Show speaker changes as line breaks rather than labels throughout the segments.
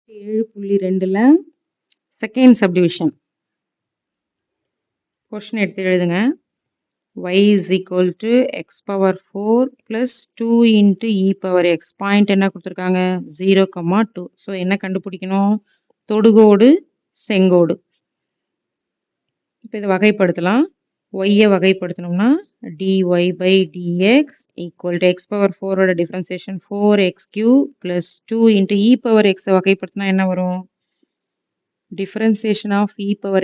7.2ல second subdivision question எடுத்து எழுதுங்க. y is equal to x power 4 plus 2 into e power x. Point என்ன கொடுத்துருக்காங்க? 0,2. So என்ன கண்டுபிடிக்கணும்? தொடுகோடு செங்கோடு. இப்போ இதை வகைப்படுத்தலாம். y வகைப்படுத்தணும்னா dy by dx equal to x power 4 differentiation 4x cube plus 2 into e power x வகைப்படுத்தினா என்ன வரும்? Differentiation of e power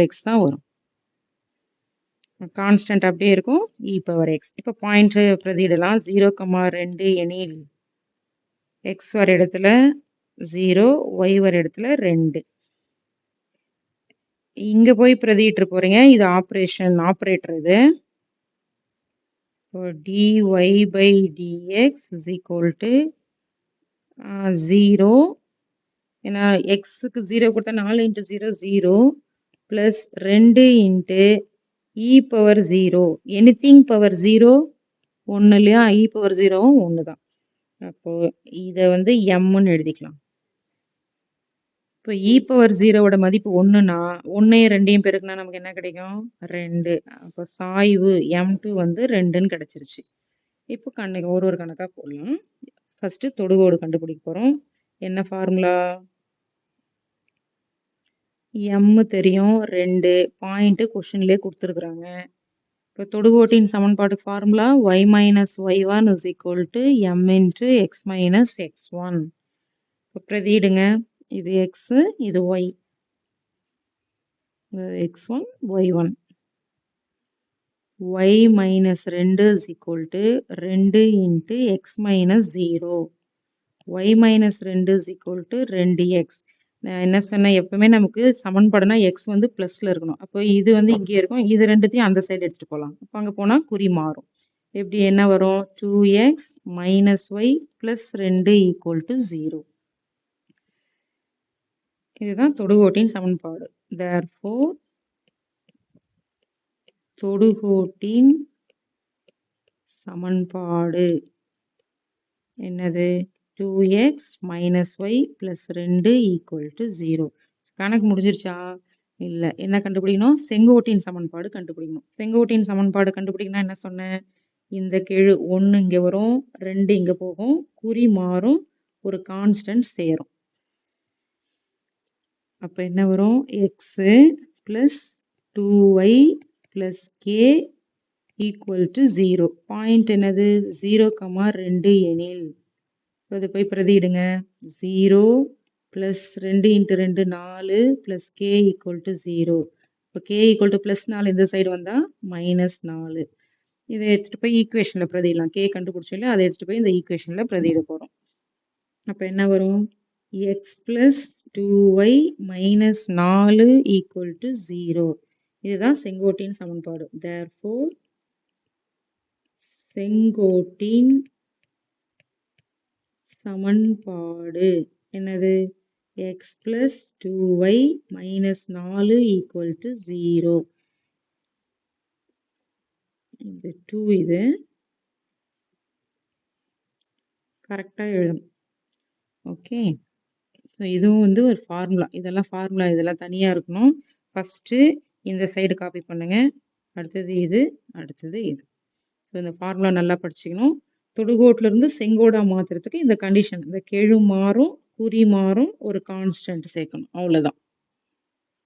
x தான் வரும். கான்ஸ்டன்ட் அப்படியே இருக்கும் e power x. இப்போ பாயிண்ட் பிரதியிடலாம். 0,2 எனில் x வர இடத்துல 0, y வர இடத்துல 2. இங்க போய் பிரதியிட்டு போறீங்க. இது ஆப்ரேட்டர் இது. dy by dx is equal to 0. ஏன்னா எக்ஸுக்கு 0 கொடுத்தா 4 into 0 0 plus 2 into e power 0. Anything power 0 1 இல்லையா? e power 0வும் 1 தான். அப்போ இதை வந்து mன்னு எழுதிக்கலாம். இப்போ e power 0வோட மதிப்பு 1னா 1ஐயும் 2ஐயும் பெருக்குனா நமக்கு என்ன கிடைக்கும்? 2. அப்போ சாய்வு m2 வந்து 2ன்னு கிடைச்சிருச்சு. இப்போ ஒரு கணக்கா போடலாம். ஃபர்ஸ்ட் தொடுகோடு கண்டுபிடிக்க போறோம். என்ன ஃபார்முலா? m தெரியும், 2 பாயிண்ட் கொஸ்டின்லயே கொடுத்துருக்குறாங்க. இப்போ தொடுகோட்டின் சமன்பாடு formula y minus y1 is equal to m into x minus x1. இப்போ பிரதியிடுங்க. இது x, இது y. x1, y1. y minus 2 is equal to 2 into x minus 0. y minus 2 is equal to 2x. நான் என்ன சொன்னேன்? எப்பவுமே நமக்கு சமன்பாடுனா x வந்து பிளஸ்ல இருக்கணும். அப்போ இது வந்து இங்கே இருக்கும். இது ரெண்டுத்தையும் அந்த சைடு எடுத்துட்டு போகலாம். அப்போ அங்கே போனால் குறி மாறும். எப்படி என்ன வரும்? 2x minus y plus 2 equal to 0. இதுதான் தொடுகோட்டின் சமன்பாடு. Therefore, தொடுகோட்டின் சமன்பாடு என்னது? 2x minus y plus 2 equal to 0. கணக்கு முடிஞ்சிருச்சா? இல்லை. என்ன கண்டுபிடிக்கணும்? செங்கோட்டின் சமன்பாடு கண்டுபிடிக்கணும். செங்கோட்டின் சமன்பாடு கண்டுபிடிக்கணும். என்ன சொன்னேன்? இந்த கெழு 1 இங்கே வரும், 2 இங்கே போகும், குறி மாறும், ஒரு கான்ஸ்டன்ட் சேரும். அப்போ என்ன வரும்? x plus 2y plus k equal to 0. Point என்னது? 0,2 எனில் இது போய் பிரதியிடுங்க. 0 plus 2 into 2 4 plus k equal to 0. இப்போ k equal to plus 4 இந்த சைடு வந்தால் -4. இதை எடுத்துகிட்டு போய் ஈக்குவேஷனில் பிரதியிடலாம். k கண்டுபிடிச்சோம் இல்லையா? அதை எடுத்துகிட்டு போய் இந்த ஈக்குவேஷனில் பிரதியிட போகிறோம். அப்போ என்ன வரும்? x plus 2y minus 4 equal to 0. இதுதான் செங்கோட்டின் சமன்பாடு. Therefore, செங்கோட்டின் சமன்பாடு என்னது? x plus 2y minus 4 equal to 0. இது 2 இது கரெக்டாக எழுதணும். ஓகே. ஸோ இதுவும் வந்து ஒரு ஃபார்முலா. இதெல்லாம் தனியாக இருக்கணும். ஃபஸ்ட்டு இந்த சைடு காப்பி பண்ணுங்க. அடுத்தது இது, அடுத்தது இது. ஸோ இந்த ஃபார்முலா நல்லா படிச்சுக்கணும். தொடுகோட்டிலிருந்து செங்கோடா மாற்றுறதுக்கு இந்த கண்டிஷன், இந்த கெழு மாறும், குறி மாறும், ஒரு கான்ஸ்டன்ட் சேர்க்கணும். அவ்வளோதான்.